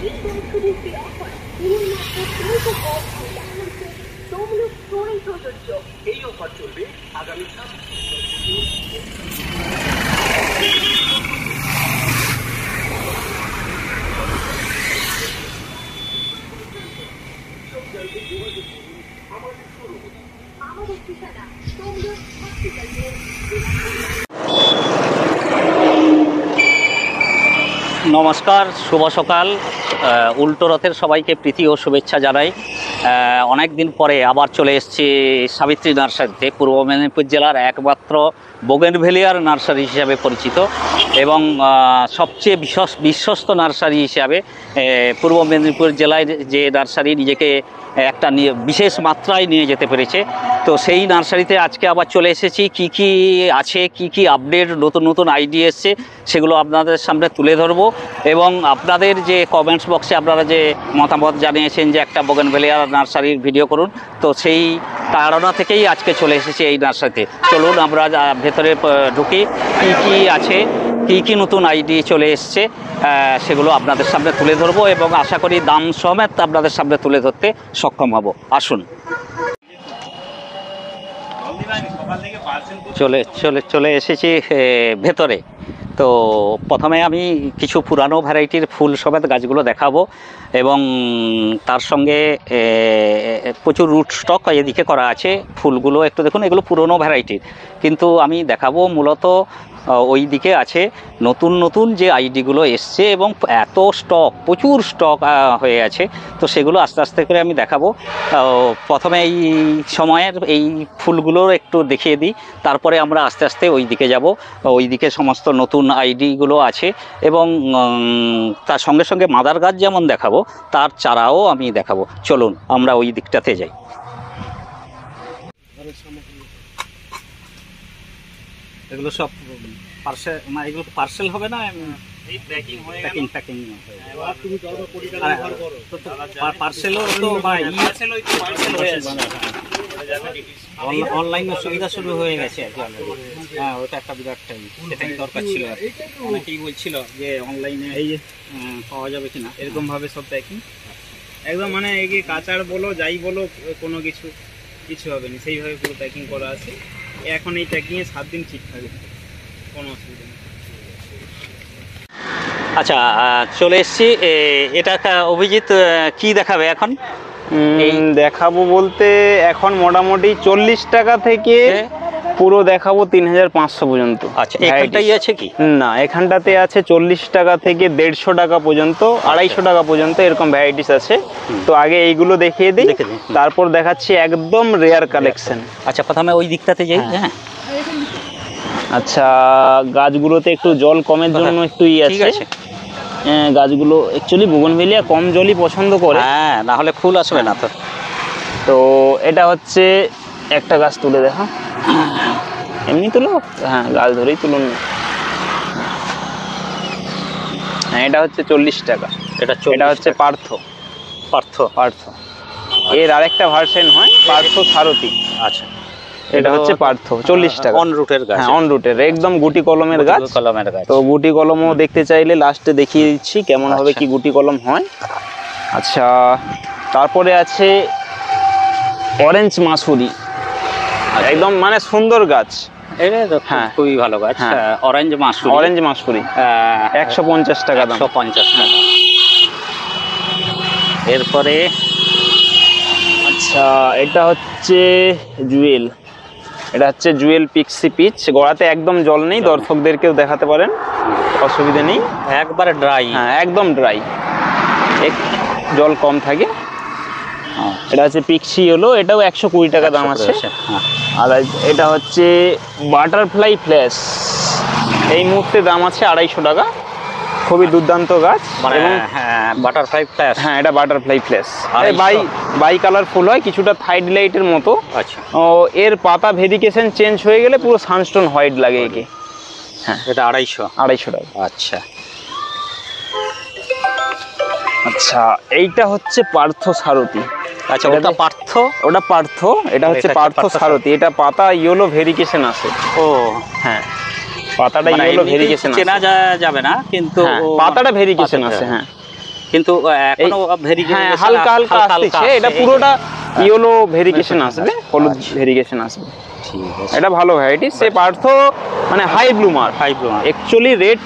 এই অফার চলবে আগামী আমাদের ঠিকানা তমলুক হসপিটাল রোড। নমস্কার, শুভ সকাল। উল্টো রথের সবাইকে প্রীতি ও শুভেচ্ছা জানাই। অনেক দিন পরে আবার চলে এসেছি সাবিত্রী নার্সারিতে, পূর্ব মেদিনীপুর জেলার একমাত্র বোগেনভেলিয়ার নার্সারি হিসাবে পরিচিত এবং সবচেয়ে বিশ্বস্ত নার্সারি হিসাবে পূর্ব মেদিনীপুর জেলায় যে নার্সারি নিজেকে একটা বিশেষ মাত্রায় নিয়ে যেতে পেরেছে। তো সেই নার্সারিতে আজকে আবার চলে এসেছি। কি কি আছে, কি কি আপডেট, নতুন নতুন আইডিয়া এসছে, সেগুলো আপনাদের সামনে তুলে ধরবো। এবং আপনাদের যে কমেন্টস বক্সে আপনারা যে মতামত জানিয়েছেন যে একটা বোগেনভেলিয়ার নার্সারির ভিডিও করুন, তো সেই তাড়না থেকেই আজকে চলে এসেছি এই নার্সারিতে। চলুন আমরা ভেতরে ঢুকি, কি কি আছে, কী কী নতুন আইডি চলে এসছে সেগুলো আপনাদের সামনে তুলে ধরবো এবং আশা করি দাম সমেত আপনাদের সামনে তুলে ধরতে সক্ষম হব। আসুন, চলে এসেছি ভেতরে। তো প্রথমে আমি কিছু পুরানো ভ্যারাইটির ফুল সমেত গাছগুলো দেখাবো এবং তার সঙ্গে প্রচুর রুট স্টক এদিকে করা আছে। ফুলগুলো একটু দেখুন, এগুলো পুরনো ভ্যারাইটির, কিন্তু আমি দেখাবো মূলত ওই দিকে আছে নতুন নতুন যে আইডিগুলো এসছে এবং এত স্টক, প্রচুর স্টক হয়ে আছে। তো সেগুলো আস্তে আস্তে করে আমি দেখাবো। প্রথমে এই সময়ের এই ফুলগুলোর একটু দেখিয়ে দিই, তারপরে আমরা আস্তে আস্তে ওই দিকে যাব। ওই দিকে সমস্ত নতুন আইডিগুলো আছে এবং তার সঙ্গে সঙ্গে মাদার গাছ যেমন দেখাবো, তার চারাও আমি দেখাবো। চলুন আমরা ওই দিকটাতে যাই। এগুলো সব পার্সেল, না এগুলো পার্সেল হবে না, এই প্যাকিং হয়ে গেল, প্যাকিং এবার তুমি যত কোটি টাকা ব্যবহার করো পার্সেলও তো পার্সেলই তো পার্সেল হয়ে আছে, অনলাইনের সুবিধা শুরু হয়ে গেছে আর কি অলরেডি। হ্যাঁ, ওটা একটা বিরাট টাইম, সেটাই দরকার ছিল আর কি। অনেকেই বলছিল যে অনলাইনে এই পাওয়া যাবে কিনা, এরকম ভাবে সব প্যাকিং একদম, মানে এগিয়ে কাঁচার বলো যাই বলো কোনো কিছু হবে না, সেইভাবে পুরো প্যাকিং করা আছে। এখন এই প্যাকিংয়ে 7 দিন ঠিক থাকে, কোনো অসুবিধা নেই। আচ্ছা, চলে এসছি। এটা অভিজিৎ কি দেখাবে এখন? দেখাবো বলতে এখন মোটামুটি 40 টাকা থেকে পুরো দেখাবো 3500 পর্যন্ত। আচ্ছা, এখানটাই আছে কি? না, এখানটাতে আছে 40 টাকা থেকে 150 টাকা পর্যন্ত, 250 টাকা পর্যন্ত, এরকম ভ্যারাইটিস আছে। তো আগে এইগুলো দেখিয়ে দিই, তারপর দেখাচ্ছি একদম রেয়ার কালেকশন। আচ্ছা, প্রথমে ওই দিকটাতে যাই। হ্যাঁ, আচ্ছা, গাছগুলোতে একটু জল কমের জন্য একটু আছে। গাছগুলো অ্যাকচুয়ালি বোগেনভেলিয়া কম জলই পছন্দ করে, হ্যাঁ, না হলে ফুল আসবে না। তো এটা হচ্ছে একটা গাছ তুলে দেখা, এমনি তুলো, হ্যাঁ গাছ ধরেই তুলুন না। হ্যাঁ, এটা হচ্ছে 40 টাকা। এটা হচ্ছে পার্থ। এর আরেকটা ভার্সন হয় পার্থ সারথি। আচ্ছা, এটা হচ্ছে পার্থ, 40 টাকা। অন রুটের গাছ, হ্যাঁ, অন রুটের একদম গুটি কলমের গাছ। তো গুটি কলমও দেখতে চাইলে লাস্টে দেখিয়ে দিচ্ছি কেমন হবে, কি গুটি কলম হয়। আচ্ছা, তারপরে আছে অরেঞ্জ মাসুরি, একদম মানে সুন্দর গাছ। হ্যাঁ, খুবই ভালো গাছ। অরেঞ্জ মাসুরি 150 টাকা দাম। 150 টাকা। এরপরে আচ্ছা, এটা হচ্ছে জুয়েল। এটা হচ্ছে জুয়েল পিক্সি পিচ। গোড়াতে একদম জল নেই, দর্শকদেরকেও দেখাতে পারেন, অসুবিধা নেই। একবারে ড্রাই, হ্যাঁ একদম ড্রাই, জল কম থাকে। এটা হচ্ছে পিক্সি হলো, এটাও 120 টাকা দাম আছে। আর এটা হচ্ছে বাটারফ্লাই ফ্ল্যাশ, এই মুহূর্তে দাম আছে 250 টাকা। খুবই দুর্দান্ত গাছ, বাটারফ্লাই ফ্ল্যাশ। হ্যাঁ, এটা বাটারফ্লাই ফ্ল্যাশ, বাই কালার ফুল হয়, কিছুটা থাইড লাইটের মতো। আচ্ছা, এর পাতা ভেরিকেশন চেঞ্জ হয়ে গেলে পুরো সানস্টোন হোয়াইট লাগে একে। হ্যাঁ, এটা 250 টাকা। আচ্ছা, আচ্ছা, এইটা হচ্ছে পার্থ সারথি। আচ্ছা, ওটা পার্থ, এটা হচ্ছে পার্থ সারথি। এটা পাতা ইয়েলো ভেরিকেশন আছে। ও হ্যাঁ, পাতাটা ইয়েলো ভেরিকেশন আছে, চেনা যাবে না কিন্তু পাতাটা ভেরিকেশন আছে। হ্যাঁ, কিন্তু এখনো হ্যাঁ হালকা হালকা আসছে, এটা পুরোটা ইয়েলো ভেরিগেশন আসবে, হলুদ ভেরিগেশন আসবে। ঠিক আছে, এটা ভালো ভ্যারাইটি। সে পার্থ মানে হাই ব্লুমার, অ্যাকচুয়ালি রেট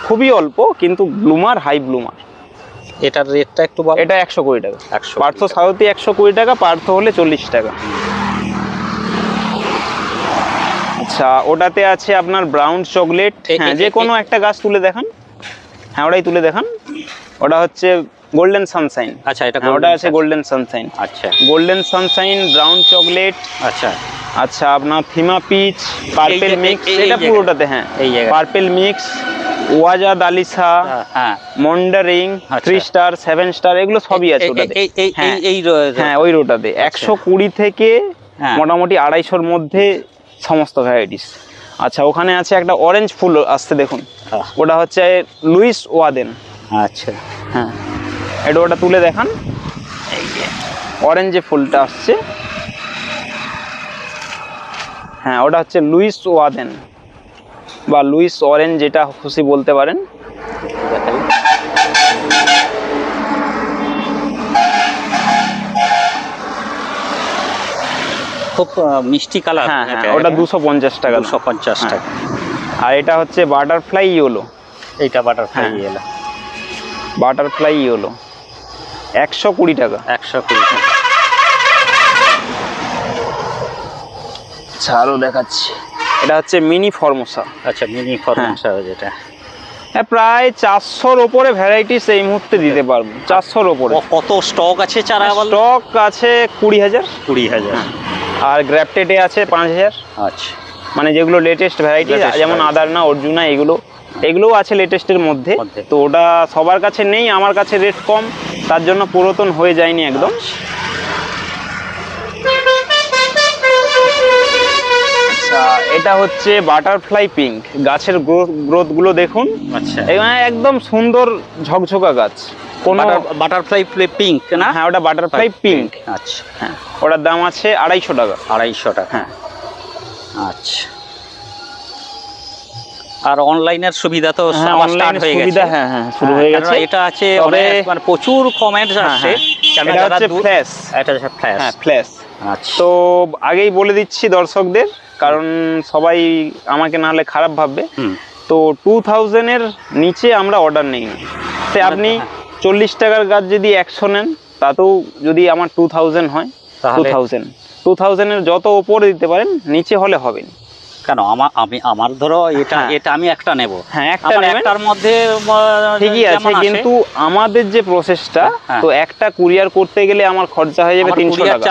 খুবই অল্প কিন্তু ব্লুমার হাই ব্লুমার। এটার রেটটা একটু বল। এটা 120 টাকা, 120 পার্থ সাউথি 120 টাকা, পার্থ হলে 40 টাকা। আচ্ছা ওটাতে আছে আপনার ব্রাউন চকলেট, হ্যাঁ যে কোনো একটা গাছ তুলে দেখান, হ্যাঁ ওটাই তুলে দেখান। ওটা হচ্ছে গোল্ডেন সানশাইন। আচ্ছা এটা ওটা আছে গোল্ডেন সানশাইন। আচ্ছা গোল্ডেন সানশাইন, ব্রাউন চকলেট, আচ্ছা আচ্ছা আপনার থিমা পিচ, পার্পেল মিক্স, এই এটা পুরোটাতে হ্যাঁ এই জায়গা পার্পেল মিক্স, ওয়াজা দালিসা, হ্যাঁ মন্ডারিং, 3 স্টার 7 স্টার এগুলো সবই আছে ওটাতে। হ্যাঁ ওই রোটাতে 120 থেকে মোটামুটি 250-র মধ্যে সমস্ত ভ্যারাইটিস। আচ্ছা ওখানে আছে একটা অরেঞ্জ ফুল আসছে দেখুন, ওটা হচ্ছে লুইস ওয়াদেন। আচ্ছা হ্যাঁ এটা ওটা তুলে দেখান, এই যে অরেঞ্জে ফুলটা আসছে, হ্যাঁ ওটা হচ্ছে লুইস ওয়াদেন বা লুইস অরেঞ্জ, যেটা খুশি বলতে পারেন। খুব মিষ্টি কালার। হ্যাঁ হ্যাঁ ওটা 250 টাকা, 250 টাকা। আর এটা হচ্ছে বাটারফ্লাই ইয়েলো, এইটা বাটারফ্লাই ইয়েলো, বাটারফ্লাই ইয়েলো 120 টাকা। 120 টাকা। আচ্ছা আরো দেখাচ্ছি, এটা হচ্ছে মিনি ফরমোসা। আচ্ছা মিনি ফরমোসা যেটা হ্যাঁ প্রায় 400-র উপরে ভ্যারাইটিস এই মুহূর্তে দিতে পারবো, 400-র উপরে। কত স্টক আছে চারা? স্টক আছে 20,000। 20,000। আর গ্রাফটেডে আছে 5,000। আচ্ছা মানে যেগুলো লেটেস্ট ভ্যারাইটি, যেমন আদারনা, অর্জুনা, এগুলোও আছে লেটেস্টের মধ্যে। তো ওটা সবার কাছে নেই, আমার কাছে রেট কম, তার জন্য পুরাতন হয়ে যায়নি একদম। আচ্ছা এটা হচ্ছে বাটারফ্লাই পিঙ্ক, গাছের গ্রোথগুলো দেখুন। আচ্ছা এখানে একদম সুন্দর ঝকঝকা গাছ। কোন বাটারফ্লাই পিঙ্ক না? হ্যাঁ ওটা বাটারফ্লাই পিঙ্ক। আচ্ছা হ্যাঁ ওটার দাম আছে 250 টাকা। 250 টাকা, হ্যাঁ। আচ্ছা আর অনলাইনের সুবিধা তো অনলাইন সুবিধা হ্যাঁ হ্যাঁ শুরু হয়ে গেছে। এটা আছে মানে প্রচুর কমেন্টস আসছে। এটা হচ্ছে ফ্ল্যাশ, এটা হচ্ছে ফ্ল্যাশ। হ্যাঁ ফ্ল্যাশ। আচ্ছা তো আগেই বলে দিচ্ছি দর্শকদের, কারণ সবাই আমাকে নাহলে খারাপ ভাববে। তো 2000 এর নিচে আমরা অর্ডার নেই না। সে আপনি 40 টাকার গাছ যদি 100 নেন, তাতেও যদি আমার 2000 হয়, 2000 এর যত উপরে দিতে পারেন, নিচে হলে হবে না। কেন আমার ধরো এটা আমি একটা নেব, হ্যাঁ একটা নেবেন, একটার মধ্যে ঠিকই আছে, কিন্তু আমাদের যে প্রসেসটা, তো একটা কুরিয়ার করতে গেলে আমার খরচা হয়ে যাবে 300 টাকা।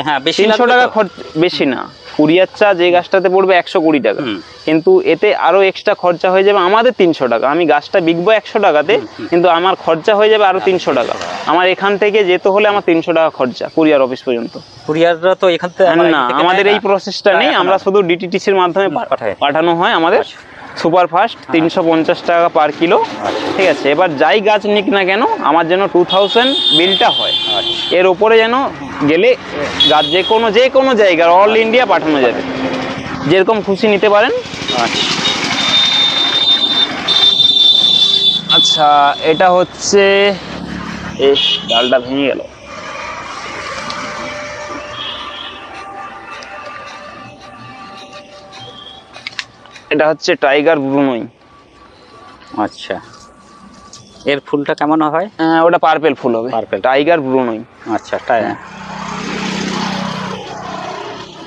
হ্যাঁ বেশি 300 টাকা খরচ, বেশি না। কুরিয়ার চার্জ এই গাছটাতে পড়বে 120 টাকা, কিন্তু এতে আরো এক্সট্রা খরচা হয়ে যাবে আমাদের 300 টাকা। আমি গাছটা বিকবো 100 টাকাতে, কিন্তু আমার খরচা হয়ে যাবে আরো 300 টাকা। আমার এখান থেকে যেতে হলে আমার 300 টাকা খরচা কুরিয়ার অফিস পর্যন্ত। কুরিয়াররা তো এখান থেকে না, আমাদের এই প্রসেসটা নেই, আমরা শুধু ডিটিটিসির মাধ্যমে পাঠানো হয় আমাদের। সুপার ফাস্ট 350 টাকা পার কিলো, ঠিক আছে। এবার যাই গাছ নিক না কেন, আমার যেন 2000 বিলটা হয়, এর উপরে যেন গেলে গাছ যে কোনো জায়গার অল ইন্ডিয়া পাঠানো যাবে, যেরকম খুশি নিতে পারেন। আচ্ছা এটা হচ্ছে, এই ডালটা ভেঙে গেল। এটা হচ্ছে টাইগার ব্রুনোই। আচ্ছা এর ফুলটা কেমন হয়? ওটা পার্পেল ফুল হবে, টাইগার ব্রুনোই। আচ্ছা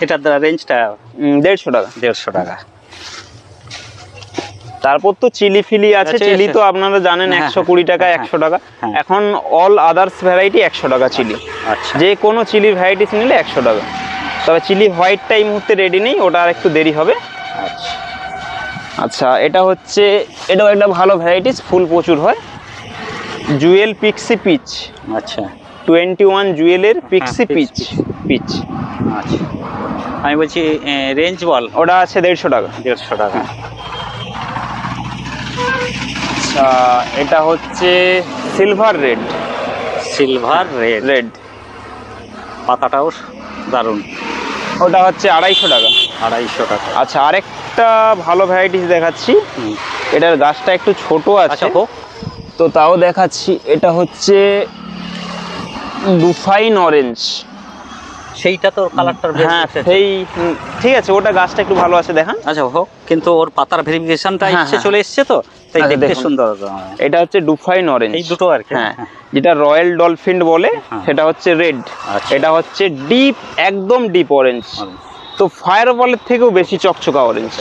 এটার রেঞ্জটা 150 টাকা। 150 টাকা। তারপর তো চিলি ফিলি আছে, চিলি তো আপনারা জানেন 120 টাকা, 100 টাকা। এখন অল আদার্স ভ্যারাইটি 100 টাকা চিলি। আচ্ছা যে কোনো চিলির ভ্যারাইটিস নিলে 100 টাকা। তবে চিলি হোয়াইটটা এই মুহূর্তে রেডি নেই, ওটা আর একটু দেরি হবে। আচ্ছা আচ্ছা এটাও একটা ভালো ভ্যারাইটিস, ফুল প্রচুর হয়। Jewel pixie peach. আচ্ছা 21 জুয়েলের পিক্সি পিচ। আচ্ছা আমি বলছি রেঞ্জ বল। ওটা আছে 150 টাকা। 150 টাকা। আচ্ছা এটা হচ্ছে সিলভার রেড। পাতাটাও দারুণ। ওটা হচ্ছে 250 টাকা। 250 টাকা। আচ্ছা আরেকটা ভালো ভ্যারাইটিস দেখাচ্ছি, এটার গাছটা একটু ছোট আছে। তো তাও দেখাচ্ছি। এটা হচ্ছে ডুফাইন অরেঞ্জ। সেইটা তো কালারটার হ্যাঁ সেই ঠিক আছে, ওটা গাছটা একটু ভালো আছে দেখান। আচ্ছা হোক, কিন্তু ওর পাতার ভেরিফিকেশনটা হ্যাঁ, হ্যাঁ। চলে এসছে তো, তাই আচ্ছা, দেখতে দেখুন। সুন্দর। এটা হচ্ছে ডুফাইন অরেঞ্জ, এই দুটো আর কি। হ্যাঁ, যেটা রয়্যাল ডলফিন বলে হ্যাঁ। সেটা হচ্ছে রেড, আচ্ছা। এটা হচ্ছে ডিপ, একদম ডিপ অরেঞ্জ। তো ফায়ার বলের থেকেও বেশি চকচকা অরেঞ্জ।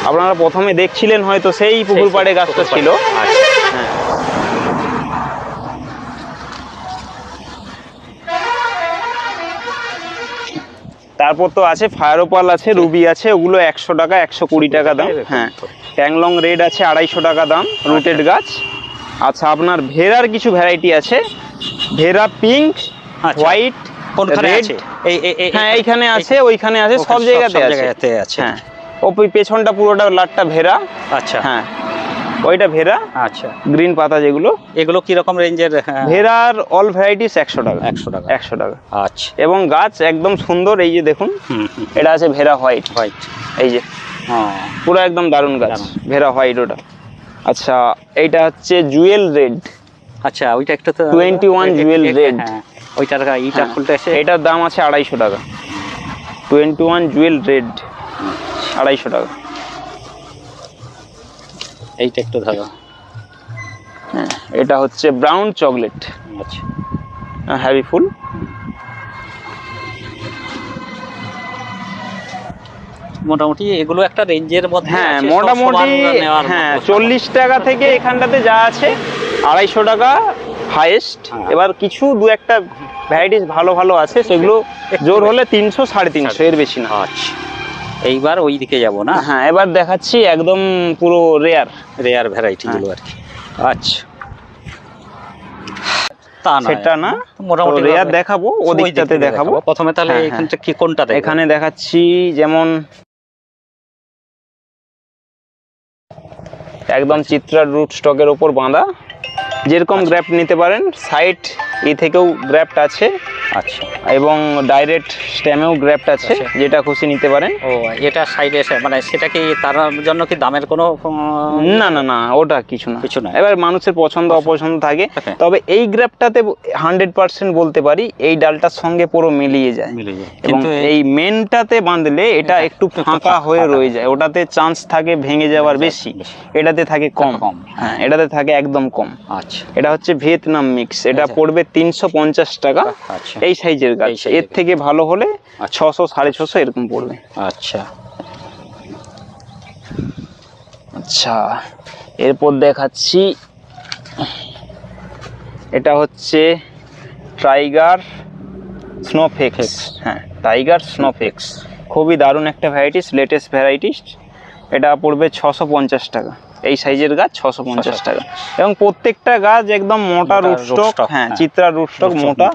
আপনারা প্রথমে দেখছিলেন হয়তো সেই পুকুর পাড়ে গাছটা ছিল। আচ্ছা। হ্যাঁ। তারপর তো আছে ফায়ারোপাল আছে, রুবি আছে, ওগুলো 100 টাকা 120 টাকা দাম। হ্যাঁ, ট্যাংলং রেড আছে 250 টাকা দাম, রুটেড গাছ। আচ্ছা, আপনার ভেরার কিছু ভ্যারাইটি আছে, ভেরা পিঙ্ক, হোয়াইট, কোনখানে রেড। আছে? হ্যাঁ, এইখানে আছে, ওইখানে আছে, সব জায়গাতে আছে। হ্যাঁ, ওই পেছনটা পুরোটা লাটটা ভেরা। আচ্ছা। হ্যাঁ, ওইটা ভেরা। আচ্ছা, গ্রিন পাতা যেগুলো, এগুলো কি রকম রেঞ্জের? ভেরার অল ভ্যারাইটিস 100 টাকা। 100 টাকা। 100 টাকা। আচ্ছা। এবং গাছ একদম সুন্দর, এই যে দেখুন, এটা আছে ভেরা হোয়াইট। হোয়াইট, এই যে পুরো একদম দারুণ গাছ, ভেরা হোয়াইট ওটা। আচ্ছা, এইটা হচ্ছে জুয়েল রেড। আচ্ছা, ওইটা একটু তো 21 জুয়েল রেড। ওইটার এইটা ফুলটা এসে, এটার দাম আছে 250 টাকা। 21 জুয়েল রেড 250 টাকা। এইটা একটু ধরো। হ্যাঁ, এটা হচ্ছে ব্রাউন চকলেট। আচ্ছা, হ্যাভি ফুল। মোটামুটি এগুলো একটা রেঞ্জের মধ্যে। হ্যাঁ, মোটামুটি হ্যাঁ 40 টাকা থেকে এখানটাতে যা আছে 250 টাকা হাইয়েস্ট। এবার কিছু দু একটা ভ্যারাইটিস ভালো ভালো আছে, সেগুলো জোর হলে 300 350, এর বেশি না। আচ্ছা, এইবার ওই দিকে যাব না? হ্যাঁ, এবার দেখাচ্ছি একদম পুরো রেয়ার ভ্যারাইটি গুলো আর কি। আচ্ছা, তা না সেটা না, মোটামুটি রেয়ার দেখাবো, ওদিকটাতে দেখাবো। প্রথমে তাহলে এখানটা কি কোনটা দেখব? এখানে দেখাচ্ছি যেমন একদম চিত্রার রুট স্টকের ওপর বাঁধা, যেরকম গ্রাফট নিতে পারেন, সাইড থেকেও গ্রাফট আছে। আচ্ছা, এবং ডাইরেক্ট স্টেমেও গ্রাফট আছে, যেটা খুশি নিতে পারেন। ও, এটা সাইডে মানে সেটা কি তার জন্য কি দামের কোনো? না না না, ওটা কিছু না। এবার মানুষের পছন্দ অপছন্দ থাকে, তবে এই গ্রাফটাতে 100% বলতে পারি এই ডালটার সঙ্গে পুরো মিলিয়ে যায়। এবং এই মেনটাতে বাঁধলে এটা একটু ফাঁকা হয়ে রয়ে যায়, ওটাতে চান্স থাকে ভেঙে যাওয়ার বেশি, এটাতে থাকে কম। হ্যাঁ, এটাতে থাকে একদম কম। আচ্ছা, এটা হচ্ছে ভিয়েতনাম মিক্স, এটা পড়বে 350 টাকা। আচ্ছা, এই সাইজের গাছ, এর থেকে ভালো হলে 600 650 এরকম পড়বে। আচ্ছা আচ্ছা, এরপর দেখাচ্ছি, এটা হচ্ছে টাইগার স্নোফেক্স। হ্যাঁ, টাইগার স্নোফেক্স খুবই দারুণ একটা ভ্যারাইটিস, লেটেস্ট ভ্যারাইটিস। এটা পড়বে 650 টাকা। এই সাইজের গাছ 650 টাকা। এবং প্রত্যেকটা গাছ একদম মোটা রুটস্টক। হ্যাঁ, চিত্রা রুটস্টক মোটা,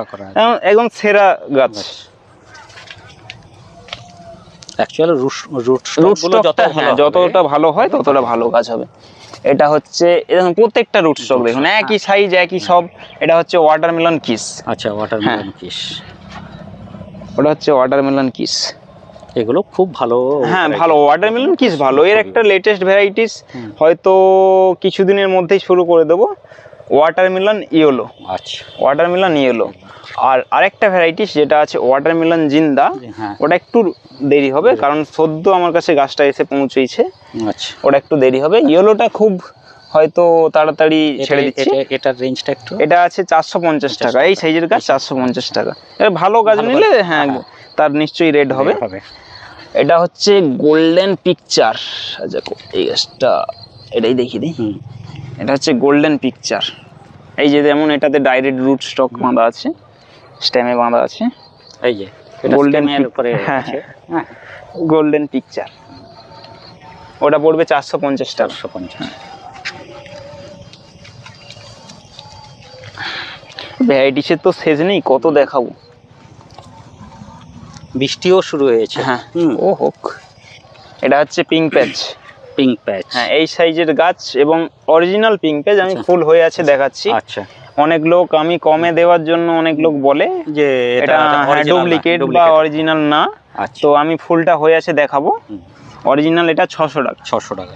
একদম সেরা গাছ। অ্যাকচুয়ালি রুটস্টক যতটা ভালো হয় ততটা ভালো গাছ হবে। এটা হচ্ছে এরকম প্রত্যেকটা রুটস্টক দেখুন একই সাইজ, একই সব। এটা হচ্ছে ওয়াটারমেলন কিস। আচ্ছা, ওয়াটারমেলন কিস, ওটা হচ্ছে ওয়াটারমেলন কিস। এগুলো খুব ভালো। হ্যাঁ, ভালো, ওয়াটারমেলন কিস ভালো। এর একটা লেটেস্ট ভ্যারাইটিস হয়তো কিছুদিনের মধ্যেই শুরু করে দেবো, ওয়াটারমেলন ইয়েলো। আচ্ছা, ওয়াটারমেলন ইয়েলো। আর আরেকটা ভ্যারাইটিস যেটা আছে ওয়াটারমেলন জিন্দা, ওটা একটু দেরি হবে, কারণ সদ্য আমার কাছে গাছটা এসে পৌঁছেছে। আচ্ছা, ওটা একটু দেরি হবে। ইয়েলোটা খুব হয়তো তাড়াতাড়ি ছেড়ে দিচ্ছি। এটার রেঞ্জটা একটু, এটা আছে 450 টাকা। এই সাইজের গাছ 450 টাকা। এর ভালো গাছ নিলে হ্যাঁ তার নিশ্চয়ই রেড হবে। এটা হচ্ছে গোল্ডেন পিকচার। আচ্ছা, এই গাছটা এটাই দেখিয়ে দিই। এটা হচ্ছে গোল্ডেন পিকচার। এই যে যেমন এটাতে ডাইরেক্ট রুট স্টক বাঁধা আছে, স্টেমে বাঁধা আছে। এই যে গোল্ডেন উপরে, হ্যাঁ, গোল্ডেন পিকচার, ওটা পড়বে 450 টাকা। 450। ভ্যারাইটিসের তো শেষ নেই, কত দেখাবো। বৃষ্টিও শুরু হয়েছে। হ্যাঁ, ও হোক। এটা হচ্ছে পিঙ্ক প্যাচ। পিঙ্ক প্যাচ, হ্যাঁ, এই সাইজের গাছ এবং অরিজিনাল পিঙ্ক প্যাচ। আমি ফুল হয়ে আছে দেখাচ্ছি। আচ্ছা, অনেক লোক আমি কমে দেওয়ার জন্য অনেক লোক বলে যে এটা ডুপ্লিকেট বা অরিজিনাল না। তো আমি ফুলটা হয়ে আছে দেখাবো। অরিজিনাল এটা 600 টাকা। 600 টাকা।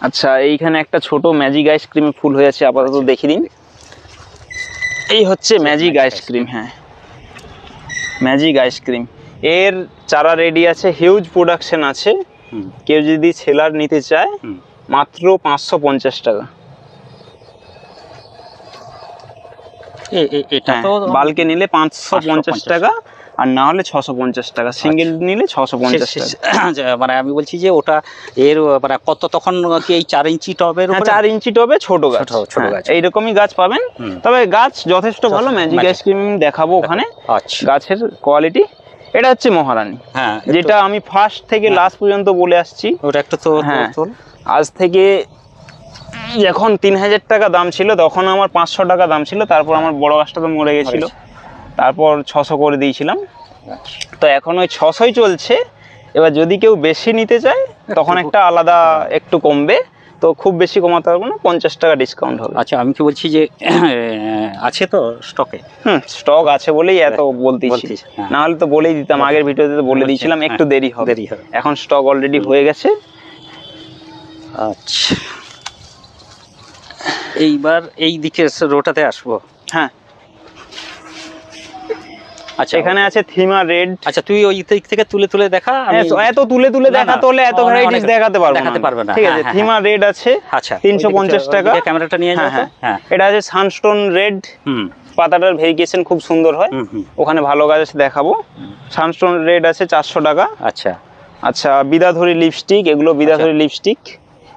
আচ্ছা, এইখানে একটা ছোট ম্যাজিক আইসক্রিম ফুল হয়ে আছে, আপাতত দেখিয়ে দিন। এই হচ্ছে ম্যাজিক আইসক্রিম। হ্যাঁ, ম্যাজিক আইসক্রিম, এর চারা রেডি আছে, হিউজ প্রোডাকশন আছে। কেউ যদি সেলার নিতে চায় মাত্র 550 টাকা। এটা তো বাল্কে নিলে 550 টাকা, আর না হলে 650 টাকা, সিঙ্গেল নিলে 650 টাকা। মানে আমি বলছি যে ওটা এর মানে কত তখন কি এই 4 ইঞ্চি টবের উপরে? 4 ইঞ্চি টবে ছোট গাছ, ছোট গাছ এইরকমই গাছ পাবেন। তবে গাছ যথেষ্ট ভালো। ম্যাজিক আইসক্রিম দেখাবো ওখানে। আচ্ছা, গাছের কোয়ালিটি। এটা হচ্ছে মহারানী, হ্যাঁ, যেটা আমি ফার্স্ট থেকে লাস্ট পর্যন্ত বলে আসছি। ওটা একটু তো হ্যাঁ, আজ থেকে যখন 3000 টাকা দাম ছিল তখন আমার 500 টাকা দাম ছিল, তারপর আমার বড় গাছটা তো মরে গেছিল, তারপর 600 করে দিয়েছিলাম। তো এখন ওই 600ই চলছে। এবার যদি কেউ বেশি নিতে চায় তখন একটা আলাদা একটু কমবে, তো খুব বেশি কমাতে পারবো না, 50 টাকা ডিসকাউন্ট হবে। আচ্ছা, আমি কি বলছি যে আছে তো স্টকে? স্টক আছে বলেই এত বলতেছি, না হলে তো বলেই দিতাম, আগের ভিডিওতে তো বলে দিয়েছিলাম একটু দেরি হবে। এখন স্টক অলরেডি হয়ে গেছে। আচ্ছা, এইবার এই দিকে রোটাতে আসবো। হ্যাঁ, আচ্ছা, এখানে আছে থিমা রেড। আচ্ছা, তুই ওই দিক থেকে তুলে তুলে দেখা। এত তুলে দেখাতে হলে এত ভ্যারাইটিস দেখাতে পারবো না। ঠিক আছে, থিমা রেড আছে। আচ্ছা, 350 টাকা। ক্যামেরাটা নিয়ে যাও। হ্যাঁ, এটা আছে সানস্টোন রেড। পাতাটার ভেরিগেশন খুব সুন্দর হয়, ওখানে ভালো গাছ আছে, দেখাবো। সানস্টোন রেড আছে 400 টাকা। আচ্ছা আচ্ছা, বিদাধরী লিপস্টিক, এগুলো বিদাধরী লিপস্টিক,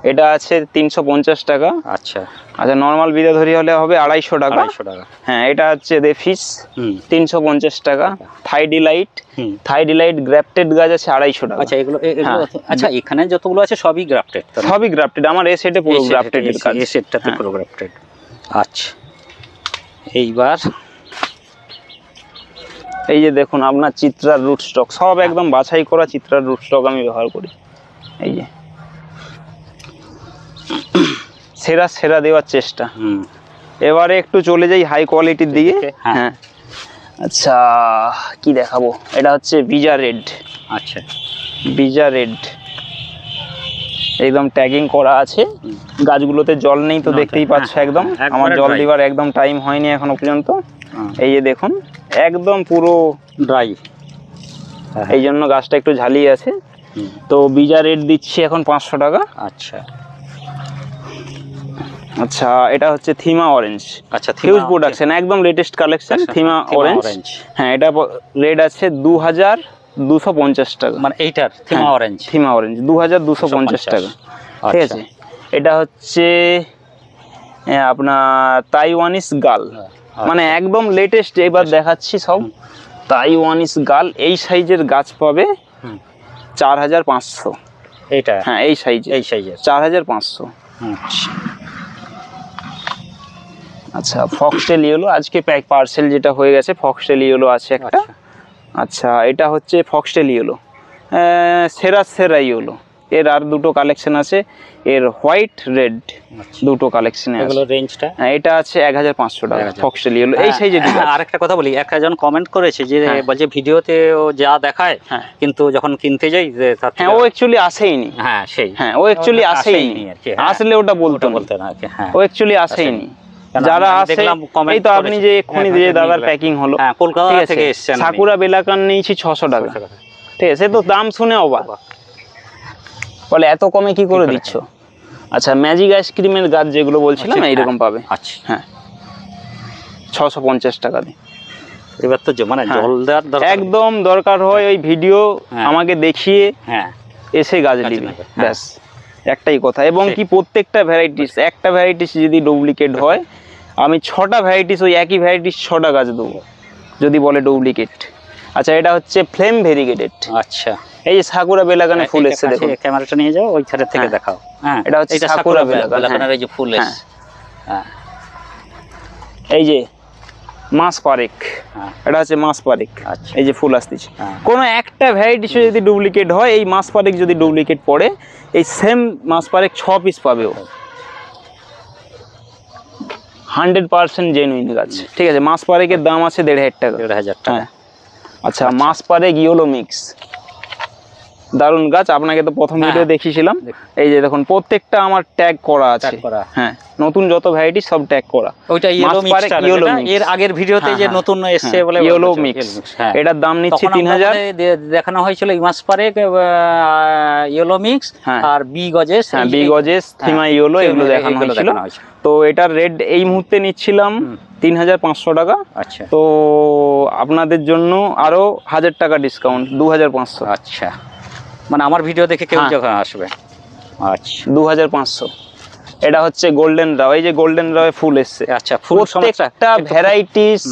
এটা আছে 350 টাকা। আচ্ছা আচ্ছা, নর্মাল বিদাধরী হলে হবে 250 টাকা। 250 টাকা। হ্যাঁ, এটা হচ্ছে রেফিস, 350 টাকা। থাই ডিলাইট গ্রাফটেড গাছ আছে 250 টাকা। আচ্ছা, এগুলো আচ্ছা, এখানে যতগুলো আছে সবই গ্রাফটেড? সবই গ্রাফটেড, আমার এই সেটে পুরো গ্রাফটেড এর কাজ। এই সেটটাতে পুরো গ্রাফটেড। আচ্ছা, এইবার এই যে দেখুন আপনার চিত্রার রুট স্টক, সব একদম বাছাই করা চিত্রার রুট স্টক আমি ব্যবহার করি। এই যে সেরা দেওয়ার চেষ্টা। এবারে একটু চলে যাই হাই কোয়ালিটির দিকে। হ্যাঁ, আচ্ছা, কি দেখাবো? এটা হচ্ছে বিজা রেড। আচ্ছা, বিজা রেড একদম ট্যাগিং করা আছে। গাছগুলোতে জল নেই তো দেখতেই পাচ্ছ, একদম আমার জল দিবার একদম টাইম হয়নি এখনো পর্যন্ত। এই যে দেখুন, একদম পুরো ড্রাই, এই জন্য গাছটা একটু ঝালিয়ে আছে। তো বিজা রেড দিচ্ছি এখন 500 টাকা। আচ্ছা আচ্ছা, এটা হচ্ছে থিমা অরেঞ্জ। আচ্ছা, হিউজ প্রোডাকশন, একদম লেটেস্ট কালেকশন, থিমা অরেঞ্জ। হ্যাঁ, এটা রেড আছে 2250 টাকা। মানে এইটার থিমা অরেঞ্জ 2250 টাকা। ঠিক আছে, এটা হচ্ছে আপনার তাইওয়ানিস গাল, মানে একদম লেটেস্ট। এবার দেখাচ্ছি সব তাইওয়ানিস গাল। এই সাইজের গাছ পাবে 4500। এইটা? হ্যাঁ, এই সাইজের 4500। আচ্ছা, ফক্সটেল ইয়েলো আজকে পার্সেল যেটা হয়ে গেছে, ফক্সটেল ইয়েলো আছে একটা। আচ্ছা, এটা হচ্ছে ফক্সটেল ইয়েলো, সেরা ইয়েলো। এর আর দুটো কালেকশন আছে, এর হোয়াইট রেড দুটো কালেকশন আছে। এগুলো রেঞ্জটা? এটা আছে 1500 টাকা ফক্সটেল ইয়েলো, এই সাইজের। আরেকটা কথা বলি, একজন কমেন্ট করেছে যে বলছে ভিডিওতে ও যা দেখায় কিন্তু যখন কিনতে যাই যে হ্যাঁ, ও অ্যাকচুয়ালি আসেইনি। হ্যাঁ, সেই, হ্যাঁ, ও অ্যাকচুয়ালি আসেইনি। আসলে ওটা বলতে না, ও অ্যাকচুয়ালি আসেইনি। যারা আসে, এই তো আপনি যে এক্ষুনি যে দাদার প্যাকিং হলো, কলকাতা থেকে এসেছেন, সাকুরা বেলাকান নিয়েছি 600 টাকা। ঠিক আছে, তো দাম শুনে অবাক, বলে এত কমে কি করে দিচ্ছ। আচ্ছা, ম্যাজিক আইসক্রিমের গাছ যেগুলো বলছিলাম এইরকম পাবে। আচ্ছা, হ্যাঁ, 650 টাকা দিয়ে। এবার তো মানে জল দেওয়ার একদম দরকার হয়, ওই ভিডিও আমাকে দেখিয়ে এসে গাছ নিবি, ব্যাস একটাই কথা। এবং কি প্রত্যেকটা ভ্যারাইটিস, একটা ভ্যারাইটিস যদি ডুপ্লিকেট হয় আমি 6টা ভ্যারাইটিস, ওই একই ভ্যারাইটিস 6টা গাছ দেবো যদি বলে ডুপ্লিকেট। আচ্ছা, এটা হচ্ছে ফ্লেম ভেরিগেটেড। আচ্ছা, এই যে সাকুরা বেলাকানে ফুল এসেছে, দেখুন। ক্যামেরাটা নিয়ে যাও, ওই ধারে থেকে দেখাও। হ্যাঁ, এটা হচ্ছে সাকুরা বেলাকানের এই যে ফুল এসেছে। হ্যাঁ, এই যে মাস পারেক, এটা হচ্ছে মাস পারেক। এই যে ফুল আসতেছে। কোনো একটা ভ্যারাইটিস যদি ডুপ্লিকেট হয়, এই মাস পারেক যদি ডুপ্লিকেট পড়ে, এই সেম মাস পারেক 6 পিস পাবে ও। 100% জেনুইন গাছ। ঠিক আছে, মাস পারেকের দাম আছে 1500 টাকা। 1500 টাকা। আচ্ছা, মাস পারেক ইয়েলো মিক্স, দারুণ গাছ, আপনাকে তো প্রথম ভিডিও দেখিয়েছিলাম। এই যে দেখুন প্রত্যেকটা আমার ট্যাগ করা আছে। হ্যাঁ, নতুন যত ভ্যারাইটি সব ট্যাগ করা। ওইটা ইয়েলো মিক্স, এর আগের ভিডিওতে যে নতুন এসেছে বলে ইয়েলো মিক্স, এটার দাম নিচ্ছে 3000। দেখানো হয়েছিল ইমাস পারেক ইয়েলো মিক্স আর বি গজেস, বি গজেস, থিমা ইয়েলো, এগুলো দেখানো হয়েছিল। তো এটার রেট এই মুহূর্তে নিচ্ছিলাম 3500 টাকা। আচ্ছা, তো আপনাদের জন্য আরো 1000 টাকা ডিসকাউন্ট, 2500। আচ্ছা, মানে আমার ভিডিও দেখে কেউ যখন আসবে। আচ্ছা, 2500। এটা হচ্ছে গোল্ডেন রাও, এই যে গোল্ডেন রাওয়ে ফুল এসছে। আচ্ছা, ফুল প্রত্যেকটা ভ্যারাইটিস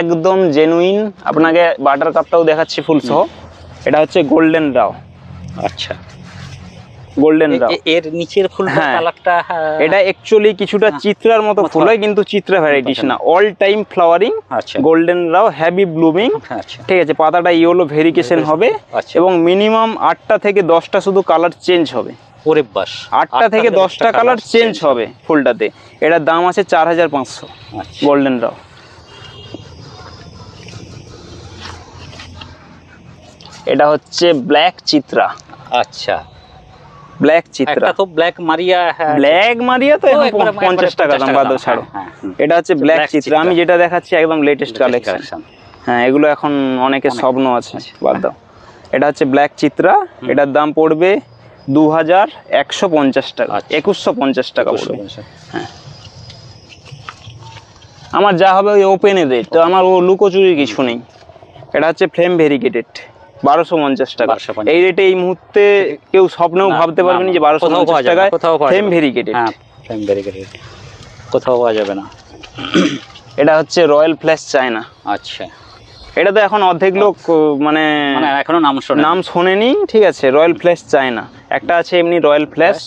একদম জেনুইন। আপনাকে বাটার কাপটাও দেখাচ্ছি ফুল সহ। এটা হচ্ছে গোল্ডেন রাও। আচ্ছা, গোল্ডেন রাও, এর নিচের ফুলটা কালারটা, এটা অ্যাকচুয়ালি কিছুটা চিত্রার মতো ফুল হয়, কিন্তু চিত্রা ভ্যারাইটিস না, অল টাইম ফ্লাওয়ারিং। গোল্ডেন রাও হেভি ব্লুমিং। ঠিক আছে, পাতাটা ইয়েলো ভেরিকেশন হবে এবং মিনিমাম 8টা থেকে 10টা শুধু কালার চেঞ্জ হবে। ওরে বাস, 8টা থেকে 10টা কালার চেঞ্জ হবে ফুলটাতে। এটার দাম আছে 4500। গোল্ডেন রাও। এটা হচ্ছে ব্ল্যাক চিত্রা। আচ্ছা, ব্ল্যাক চিত্রা। এটা তো ব্ল্যাক মারিয়া। ব্ল্যাক মারিয়া তো এখন 50 টাকা দাম, বাদ ছাড়ো। এটা হচ্ছে ব্ল্যাক চিত্রা। আমি যেটা দেখাচ্ছি একদম লেটেস্ট কালেকশন। হ্যাঁ, এগুলো এখন অনেকের স্বপ্ন আছে, বাদ দাও। এটা হচ্ছে ব্ল্যাক চিত্রা। এটার দাম পড়বে 2150 টাকা, 2150 টাকা পড়বে। হ্যাঁ, আমার যা হবে ওই ওপেনে রেট, তো আমার ও লুকোচুরির কিছু নেই। এটা হচ্ছে ফ্লেম ভেরিকেটেড, 1250 টাকা। এই রেটে এই মুহূর্তে কেউ স্বপ্নেও ভাবতে পারবে না যে 1250 টাকায় ফ্লেম ভেরিকেটেড। হ্যাঁ, ফ্লেম ভেরিকেটেড কোথাও পাওয়া যাবে না। এটা হচ্ছে রয়্যাল ফ্ল্যাশ চায়না। আচ্ছা, এটা তো এখন অর্ধেক লোক মানে এখনো নাম শোনেনি। ঠিক আছে, রয়্যাল ফ্ল্যাশ চায়না একটা আছে এমনি রয়্যাল ফ্ল্যাশ।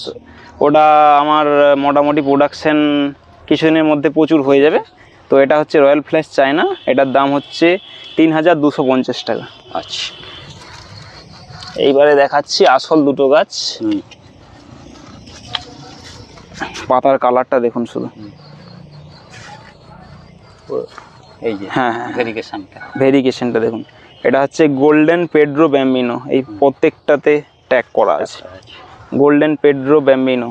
ওটা আমার মোটামুটি প্রোডাকশন কিছুদিনের মধ্যে প্রচুর হয়ে যাবে। তো এটা হচ্ছে রয়্যাল ফ্ল্যাশ চায়না। এটার দাম হচ্ছে 3250 টাকা। আচ্ছা, এইবারে দেখাচ্ছি আসল দুটো গাছ। পাতার কালারটা দেখুন শুধু। এই যে ভেরিকেশনটা দেখুন। এটা হচ্ছে গোল্ডেন পেড্রো ব্যাম্বিনো, এই প্রত্যেকটাতে ট্যাগ করা আছে। গোল্ডেন পেড্রো ব্যাম্বিনো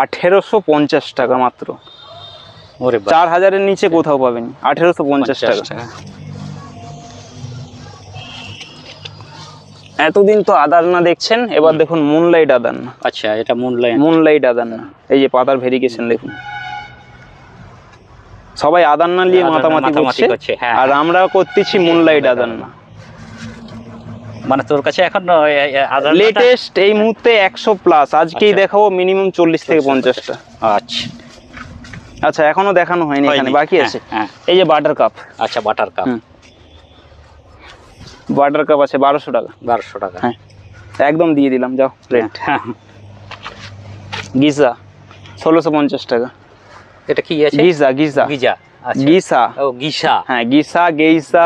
1850 টাকা মাত্র। 4000-এর নিচে কোথাও পাবেনি, 1850 টাকা। এতদিন তো আদারনা দেখছেন, এবার দেখুন মুনলাইট আদারনা। আচ্ছা, এটা মুনলাইট আদারনা। এই যে পাতার ভেরিকেশন দেখুন। সবাই আদারনা নিয়ে মাতামাতি করছে, আর আমরা করতেছি মুনলাইট আদারনা। মানে তোর কাছে এখন লেটেস্ট এই মুহূর্তে 100 প্লাস। আজকেই দেখাবো মিনিমাম 40 থেকে 50টা। আচ্ছা, আচ্ছা, এখনো দেখানো হয়নি, এখানে বাকি আছে। এই যে বাটার কাপ। আচ্ছা, বাটার কাপ। বাটার কাপ আছে 1200 টাকা। 1200 টাকা, হ্যাঁ, একদম দিয়ে দিলাম, যাও রেট। গিজা 1650 টাকা। এটা কি আছে? গিজা। গিজা, গিসা। ও, গিসা। হ্যাঁ, গিসা, গেইসা,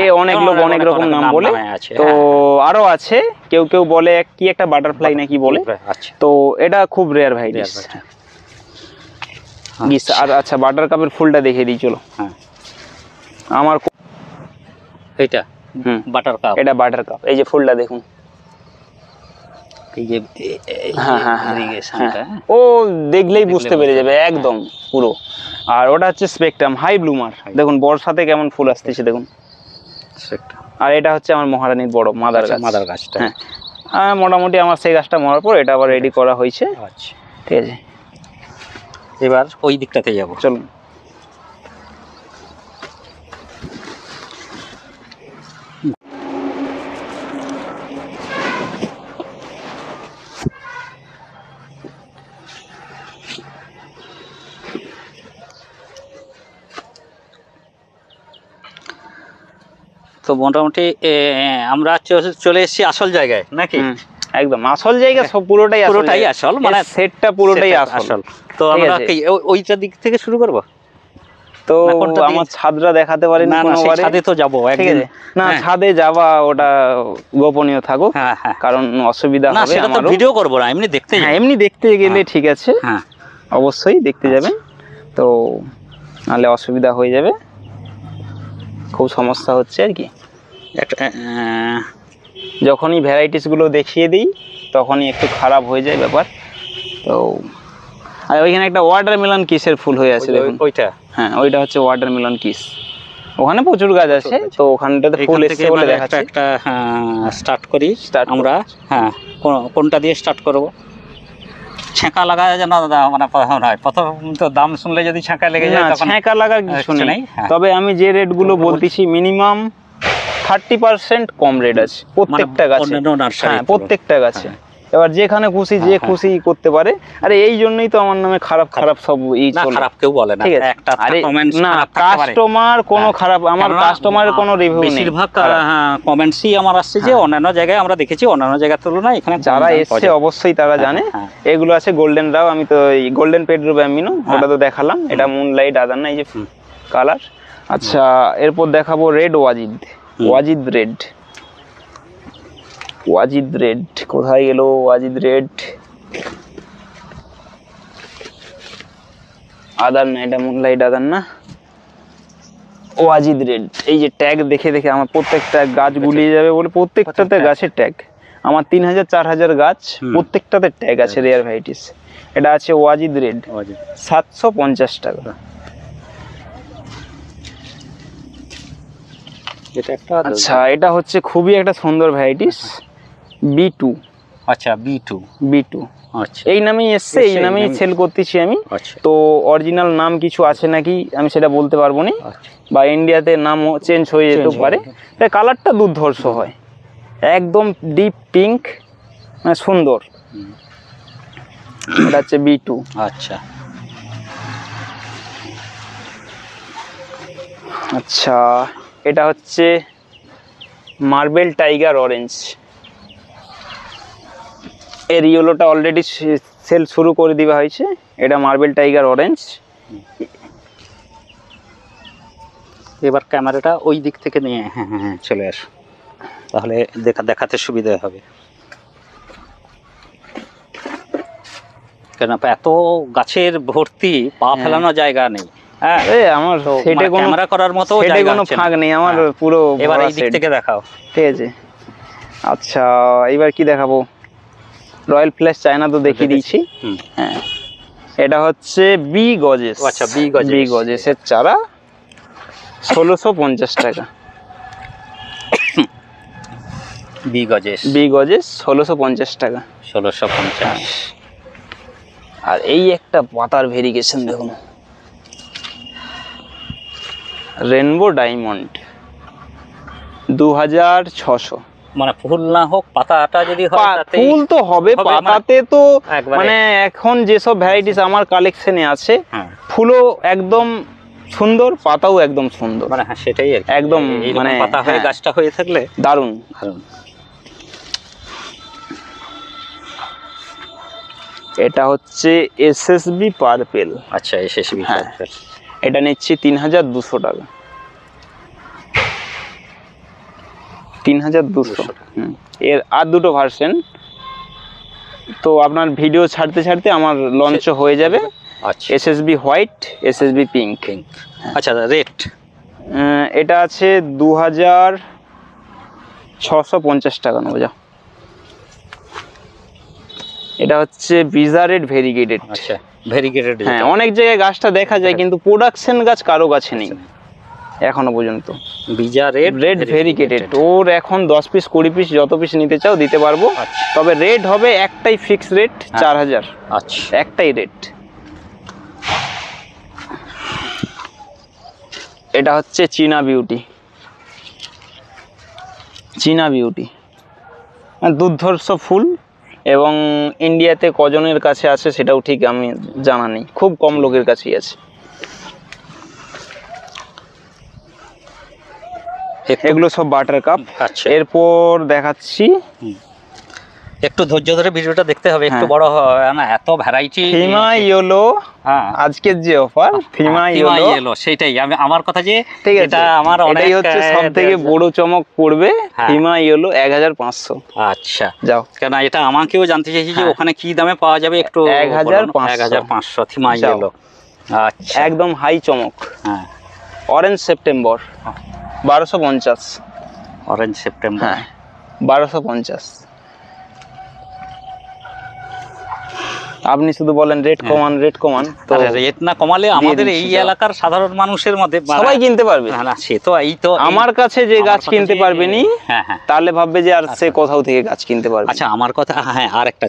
এই অনেক লোক অনেক রকম নাম বলে। তো আরো আছে, কেউ কেউ বলে কি একটা বাটারফ্লাই নাকি বলে। তো এটা খুব রেয়ার ভ্যারাইটিস গিসা। আর আচ্ছা, বাটার কাপের ফুলটা দেখিয়ে দিই চলো। আমার এটা বাটার কাপ। এটা বাটার কাপ। এই যে ফুলটা দেখুন। এই যে ও দেখলেই বুঝতে পেরে যাবে একদম পুরো। আর ওটা হচ্ছে স্পেকট্রাম হাই ব্লুমার। দেখুন বর্ষাতে কেমন ফুল আসতেছে দেখুন। আর এটা হচ্ছে আমার মহারানীর বড় মাদার গাছটা। হ্যাঁ, মোটামুটি আমার সেই গাছটা মরার পর এটা আবার রেডি করা হয়েছে। আচ্ছা, ঠিক আছে, এবার ওই দিকটাতে যাব, চলুন। তো মোটামুটি আমরা চলে এসেছি আসল জায়গায় নাকি? একদম আসল জায়গা, সব পুরোটাই আসল, মানে সেটটা পুরোটাই আসল। তো আমরা ওইটা দিক থেকে শুরু করব। তো আমার ছাদরা দেখাতে পারেন কোনোবারে? ছাদে তো যাবো একদিন। না, ছাদে যাওয়া ওটা গোপনীয় থাকুক, কারণ অসুবিধা হবে। সেটা তো ভিডিও করব না, এমনি দেখতে। হ্যাঁ, এমনি দেখতে গেলে ঠিক আছে। হ্যাঁ, অবশ্যই দেখতে যাবেন। তো নাহলে অসুবিধা হয়ে যাবে, খুব সমস্যা হচ্ছে আর কি। যখনই ভ্যারাইটিসগুলো দেখিয়ে দিই তখনই একটু খারাপ হয়ে যায় ব্যাপার। তো আর ওইখানে একটা ওয়াটারমেলন কিসের ফুল হয়ে আছে দেখুন। ওইটা হ্যাঁ, ওইটা হচ্ছে ওয়াটারমেলন কিস। ওখানে প্রচুর গাছ আছে, তো ওখানটাতে ফুল এসছে বলে দেখাচ্ছি। একটা স্টার্ট করি আমরা। হ্যাঁ, কোনটা দিয়ে স্টার্ট করব? ছ্যাঁকা লাগা যেন মানে প্রথম তো দাম শুনলে যদি ছ্যাঁকা লেগে যায় তখন ছ্যাঁকা লাগার কিছু নেই। হ্যাঁ। তবে আমি যে রেটগুলো বলতেছি মিনিমাম 30% কম রেট আছে প্রত্যেকটা গাছে। হ্যাঁ, প্রত্যেকটা গাছে। এবার যেখানে খুশি যে খুশি করতে পারে। আরে এই জন্যই তো আমার নামে খারাপ সব চলে। খারাপ কেউ বলে না, একটা কমেন্টস না, কাস্টমার কোনো খারাপ, আমার কাস্টমারের কোনো রিভিউ নেই। বেশিরভাগ কমেন্টসই আমার আসছে যে অন্যান্য জায়গায় আমরা দেখেছি অন্যান্য জায়গার তুলনায় এখানে যারা এসছে অবশ্যই তারা জানে। এগুলো আছে গোল্ডেন রাও, আমি তো গোল্ডেন পেড্রো ব্যাম্বিনো ওটা তো দেখালাম, এটা মুনলাইট আদার না, এই যে কালার। আচ্ছা, এরপর দেখাবো রেড ওয়াজিদ রেড। কোথায় গেল ওয়াজিদ রেড? আদার না, এটা মুনলাইট আদার না, ওয়াজিদ রেড। এই যে ট্যাগ দেখে আমার প্রত্যেকটা গাছ গুলিয়ে যাবে বলে প্রত্যেকটাতে গাছের ট্যাগ। আমার 3000-4000 গাছ, প্রত্যেকটাতে ট্যাগ আছে রেয়ার ভ্যারাইটিস। এটা আছে ওয়াজিদ রেড, 750 টাকা। আচ্ছা, এটা হচ্ছে খুবই একটা সুন্দর ভ্যারাইটিস, B2। আচ্ছা, B2। আচ্ছা, এই নামেই এসছে, এই নামেই সেল করতেছি আমি। আচ্ছা, তো অরিজিনাল নাম কিছু আছে নাকি আমি সেটা বলতে পারবো না, বা ইন্ডিয়াতে নাম চেঞ্জ হয়ে যেতে পারে। তাই কালারটা দুর্ধর্ষ হয়, একদম ডিপ পিঙ্ক, মানে সুন্দর। এটা হচ্ছে B2। আচ্ছা, আচ্ছা, এটা হচ্ছে মার্বেল টাইগার অরেঞ্জ। এর ইয়েলোটা অলরেডি সেল শুরু করে দেওয়া হয়েছে। এটা মার্বেল টাইগার অরেঞ্জ। এবার ক্যামেরাটা ওই দিক থেকে নিয়ে হ্যাঁ চলে আসো, তাহলে দেখাতে সুবিধা হবে। কেন এত গাছের ভর্তি, পা ফেলানোর জায়গা নেই। হ্যাঁ, আমার সেটা ক্যামেরা করার মতো কোনো ফাঁক নেই আমার, পুরো। এবার এই দিক থেকে দেখাও, ঠিক আছে। আচ্ছা, এবার কি দেখাবো? রয়্যাল ফ্ল্যাশ চায়না তো দেখিয়ে দিয়েছি। হ্যাঁ, এটা হচ্ছে বি গজেস। আচ্ছা, বি গজেসের চারা 1650 টাকা। বি গজেস 1650 টাকা। 1650। আর এই একটা পাতার ভেরিগেশন দেখুন, রেনবো ডায়মন্ড 2600। মানে ফুল না হোক, পাতাটা যদি হয় তাতে ফুল তো হবে, পাতাতে তো মানে এখন যেসব ভ্যারাইটিস আমার কালেকশনে আছে, ফুলও একদম সুন্দর, পাতাও একদম সুন্দর। মানে হ্যাঁ, সেটাই একদম, মানে পাতা হয়ে গাছটা হয়ে থাকলে দারুণ। এটা হচ্ছে এসএসবি পার্পেল। আচ্ছা, এসএসবি পার্পেল। এটা নিচ্ছি 3200 টাকা। 3200। এর আর দুটো ভার্সন, তো আপনার ভিডিও ছাড়তে আমার লঞ্চ হয়ে যাবে। আচ্ছা, এসএসবি হোয়াইট, এসএসবি পিঙ্ক। আচ্ছা, রেট এটা আছে 2650 টাকা নেবো। যা, এটা হচ্ছে ভিজা রেড ভেরিগেটেড। আচ্ছা, ভেরিগেটেড। হ্যাঁ, অনেক জায়গায় গাছটা দেখা যায় কিন্তু প্রোডাকশন গাছ কারো কাছে নেই এখনো পর্যন্ত। ভিজা রেড ভেরিগেটেড, ওর এখন 10 পিস 20 পিস যত পিস নিতে চাও দিতে পারবো। তবে রেট হবে একটাই, ফিক্স রেট 4000। আচ্ছা, একটাই রেট। এটা হচ্ছে চীনা বিউটি। দুর্ধর্ষ ফুল, এবং ইন্ডিয়াতে কজনের কাছে আছে সেটাও ঠিক আমি জানা নেই, খুব কম লোকের কাছেই আছে। এগুলো সব বাটার কাপ। আচ্ছা, এরপর দেখাচ্ছি, একটু ধৈর্য ধরে ভিডিওটা দেখতে হবে, একটু বড় হয় না, এত ভ্যারাইটি। ফিমা ইয়েলো, আজকের যে অফার ফিমা ইয়েলো, সেটাই আমার কথা যে এটা আমার এটাই হচ্ছে সবথেকে বড় চমক পড়বে। ফিমা ইয়েলো 1500। আচ্ছা, যাও, কেন এটা আমাকেও জানতে চাইছি যে ওখানে কি দামে পাওয়া যাবে, একটু 1500 ফিমা ইয়েলো। আচ্ছা, একদম হাই চমক। হ্যাঁ, অরেঞ্জ সেপ্টেম্বর 1250। Orange September 1250। আপনি শুধু বলেন রেট কমান রেট কমান, তো রেট না কমালে আমাদের এই দিচ্ছি তো। এলাকার সাধারণ মানুষের মধ্যে সবাই কিনতে পারবে। না না, সে তো এই তো আমার কাছে যে আমার গাছ কথা কিনতে যে- পারবে নি, হ্যাঁ হ্যাঁ। তাহলে ভাববে যে আর সে কোথাও থেকে গাছ কিনতে পারবে। আচ্ছা আমার কথা, হ্যাঁ আর একটা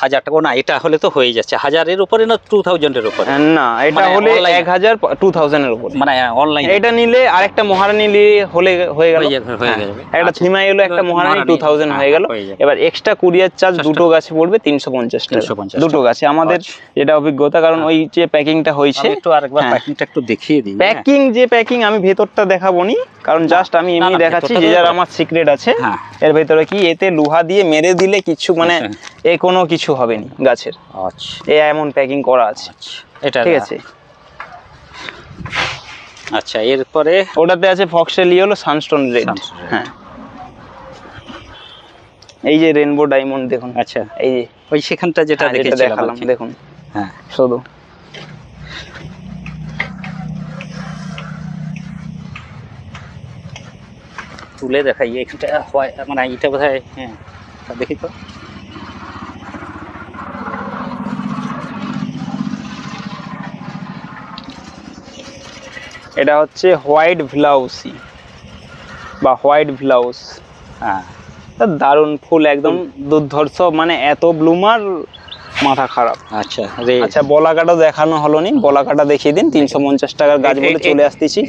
1000 টাকা না, এটা হলে তো হয়ে যাচ্ছে 1000-এর উপরে না 2000 এর উপরে, না, এটা মানে হলে online- 1000 2000 এর উপরে। মানে অনলাইন এটা নিলে আরেকটা মহারানী নিলে হলে হয়ে গেল। হয়ে হ্যাঁ, যাবে। একটা আচ্ছা। থিমাই হলো, একটা মহারানী মহারানী, 2000 হয়ে গেল। হয়ে যাবে। এবার এক্সট্রা কুরিয়ার চার্জ দুটো গাছে পড়বে 350 টাকা, 350 দুটো গাছে। আমাদের আচ্ছা। যেটা অভিজ্ঞতা, কারণ ওই যে প্যাকিংটা হয়েছে, আমি একটু আরেকবার হ্যাঁ। প্যাকিংটা একটু দেখিয়ে দিই। প্যাকিং যে প্যাকিং আমি ভেতরটা দেখাবো নি, কারণ জাস্ট আমি এমনি না, দেখাচ্ছি ভেতরটা যে তো- যার আমার সিক্রেট আছে। হ্যাঁ। এর ভেতরে কি এতে লোহা দিয়ে মেরে দিলে কিছু মানে আচ্ছা। এ কোনো কিছু হবে না গাছের, আচ্ছা এ এমন প্যাকিং করা আছে। আচ্ছা, এটা ঠিক আছে। আচ্ছা এরপরে ওটাতে আছে ফক্সেল yellow sunstone red. Sunstone red। হ্যাঁ, এই যে রেনবো ডায়মন্ড দেখুন। আচ্ছা এই যে ওই সেখানটা যেটা হ্যাঁ, যেটা দেখেছিলাম দেখালাম আর কি। দেখুন হ্যাঁ শুধু। তুলে দেখাই এখানটা হয়, মানে এটা বোধহয়, হ্যাঁ দেখি তো। এটা হচ্ছে হোয়াইট ব্লাউসি বা হোয়াইট ব্লাউজ। হ্যাঁ দারুণ ফুল, একদম দুর্ধর্ষ, মানে এত ব্লুমার মাথা খারাপ। আচ্ছা রে আচ্ছা, বলাকাটা দেখানো হলো নি, বলাকাটা দেখিয়ে দিন। 350 টাকার গাছ বলে চলে আসতেছি।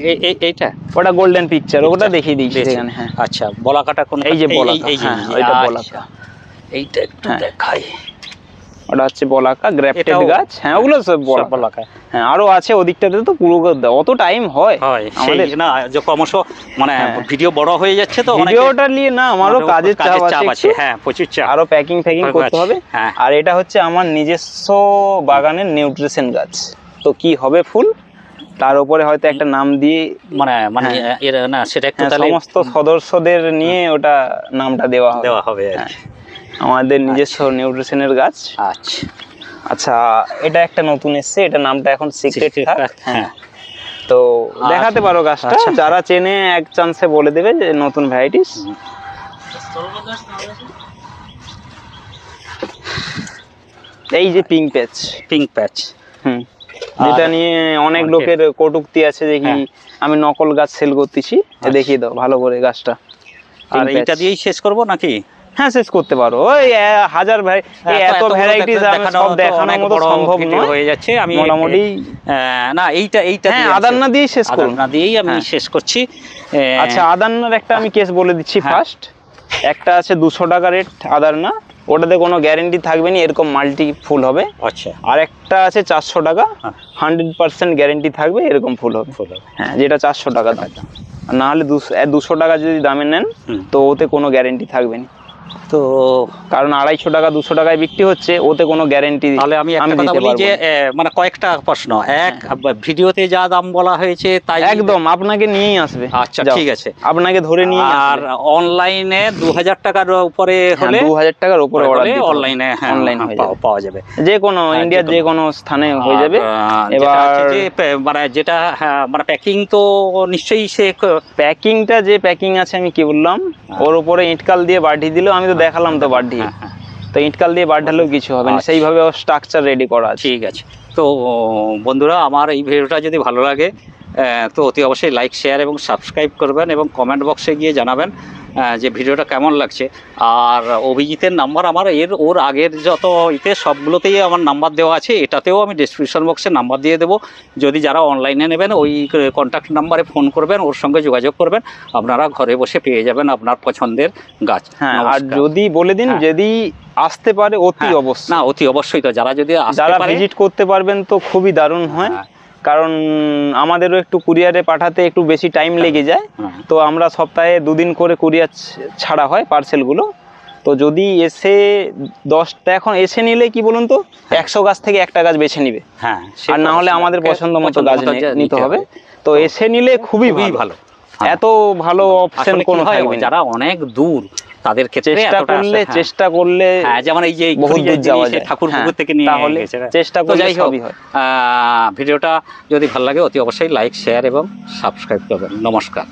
এইটা ওটা গোল্ডেন পিকচার, ওটা দেখিয়ে দিয়েছি সেখানে। হ্যাঁ, আচ্ছা বলাকাটা কোন, এই যে বলাকা, হ্যাঁ ওইটা বলাকা। এইটা একটু হ্যাঁ। দেখাই। ওটা হচ্ছে বলাকা গ্রাফটেড এটাও- গাছ। হ্যাঁ, ওগুলো সব সব বলাকা। বলাকা হ্যাঁ, আরো আছে ওদিকটাতে, তো পুরো অত টাইম হয় হয় আমাদের। সেই না, যে ক্রমশ মানে হ্যাঁ। ভিডিও বড় হয়ে যাচ্ছে তো অনেকে- ভিডিওটা নিয়ে না, আমারও কাজের চাপ আছে আছে, একটু। হ্যাঁ প্রচুর চাপ। আরো প্যাকিং করতে হবে। হ্যাঁ। আর এটা হচ্ছে আমার নিজস্ব বাগানের নিউট্রিশন গাছ, তো কি হবে ফুল তার উপরে হয়তো একটা নাম দিয়ে, মানে মানে হ্যাঁ। এর না সেটা একটু হ্যাঁ, তাহলে সমস্ত সদস্যদের নিয়ে ওটা নামটা দেওয়া হবে। দেওয়া হবে আর হ্যাঁ, কি। আমাদের নিজস্ব নিউট্রিশনের গাছ। আচ্ছা আচ্ছা, এটা একটা নতুন এসছে, এটা নামটা এখন সিক্রেট Secret থাক। থাক, হ্যাঁ, হ্যাঁ। তো দেখাতে পারো গাছটা, আচ্ছা। যারা চেনে এক চান্সে বলে দেবে যে নতুন ভ্যারাইটিস। এই যে পিঙ্ক প্যাচ, পিঙ্ক প্যাচ। হুম, যেটা নিয়ে অনেক market- লোকের কটূক্তি আছে যে কি হ্যাঁ। আমি নকল গাছ সেল করতেছি। দেখিয়ে দাও ভালো করে গাছটা। আর Pink এইটা patch। দিয়েই শেষ করব নাকি? হ্যাঁ, শেষ করতে পারো। ওই হাজার এত ভ্যারাইটিস আমি সব দেখানোর মতো সম্ভব নয়, হয়ে যাচ্ছে। আমি মোটামুটি। না এইটা হ্যাঁ, দিয়ে আদান্না দিয়ে শেষ করুন। আদান্না দিয়েই আমি হ্যাঁ। শেষ করছি। আচ্ছা, আদান্নার একটা আমি কেস বলে দিচ্ছি হ্যাঁ। ফার্স্ট। একটা আছে 200 টাকা রেট আদান্না, ওটাতে কোনো গ্যারেন্টি থাকবে না, এরকম মাল্টি ফুল হবে। আচ্ছা আর একটা আছে 400 টাকা, হ্যাঁ। 100% গ্যারেন্টি থাকবে, এরকম ফুল হবে। ফুল হবে। হ্যাঁ, যেটা 400 টাকা দাম। আর না হলে 200 টাকা যদি দামে নেন, হুম। তো ওতে কোনো গ্যারেন্টি থাকবে না, তো কারণ 250 টাকা 200 টাকায় বিক্রি হচ্ছে, ওতে কোনো গ্যারেন্টি তাহলে আমি একটা কথা দিতে বলি পারবো যে না। মানে কয়েকটা প্রশ্ন, এক ভিডিওতে যা দাম বলা হয়েছে তাই একদম আপনাকে নিয়েই আসবে। আচ্ছা, যাও, ঠিক আছে। আপনাকে ধরে নিয়ে আর অনলাইনে 2000 টাকার উপরে হলে 2000 টাকার উপরে অর্ডার দিতে অনলাইনে অনলাইন হয়ে যাবে। পাওয়া যাবে। যে কোনো ইন্ডিয়ার যে কোনো স্থানে হয়ে যাবে। এবার এবার মানে যেটা হ্যাঁ, মানে প্যাকিং তো নিশ্চয়ই সে প্যাকিংটা যে প্যাকিং আছে, আমি কি বললাম, ওর উপরে ইটকাল দিয়ে বাড়ি দিলেও, আমি তো দেখালাম তো বাড়ি, হ্যাঁ, হ্যাঁ। তো ইটকাল দিয়ে বাড়ি ঢালেও কিছু হবে না, আচ্ছা। সেইভাবে ওর স্ট্রাকচার রেডি করা আছে। ঠিক আছে। তো বন্ধুরা, আমার এই ভিডিওটা যদি ভালো লাগে তো অতি অবশ্যই লাইক শেয়ার এবং সাবস্ক্রাইব করবেন, এবং কমেন্ট বক্সে গিয়ে জানাবেন যে ভিডিওটা কেমন লাগছে। আর অভিজিতের নাম্বার আমার ওর আগের যত সবগুলোতেই আমার নাম্বার দেওয়া আছে, এটাতেও আমি ডেসক্রিপশন বক্সে নাম্বার দিয়ে দেবো। যদি যারা অনলাইনে নেবেন ওই কন্ট্যাক্ট নাম্বারে ফোন করবেন, ওর সঙ্গে যোগাযোগ করবেন, আপনারা ঘরে বসে পেয়ে যাবেন আপনার পছন্দের গাছ। হ্যাঁ, আর নমস্কার। যদি বলে দিন, হ্যাঁ। যদি আসতে পারে অতি হ্যাঁ, অবশ্যই, না অতি অবশ্যই, তো যারা যদি আসতে যারা পারে ভিজিট করতে পারবেন তো খুবই দারুণ হয়। হ্যাঁ। কারণ আমাদেরও একটু কুরিয়ারে পাঠাতে একটু বেশি টাইম লেগে যায়, হ্যাঁ। তো আমরা সপ্তাহে 2 দিন করে কুরিয়ার ছাড়া হয় পার্সেলগুলো। তো যদি এসে 10টা, এখন এসে নিলে কি বলুন তো, 100 গাছ থেকে একটা গাছ বেছে নিবে, হ্যাঁ, আর না হলে আমাদের পছন্দ মতো গাছ নিতে হবে। তো এসে নিলে খুবই ভালো। হ্যাঁ। এত ভালো অপশন আসলে কি কোনো হয়, থাকবে না। যারা অনেক দূর তাদের ক্ষেত্রে চেষ্টা করলে হ্যাঁ, যেমন এই যে বহুত দূর যাওয়া যায়। ঠাকুরপুকুর হ্যাঁ, থেকে নিয়ে তাহলে গেছে। চেষ্টা তো করলে যাই হোক, সবই হয়। ভিডিওটা যদি ভালো লাগে অতি অবশ্যই লাইক শেয়ার এবং সাবস্ক্রাইব করবেন। নমস্কার।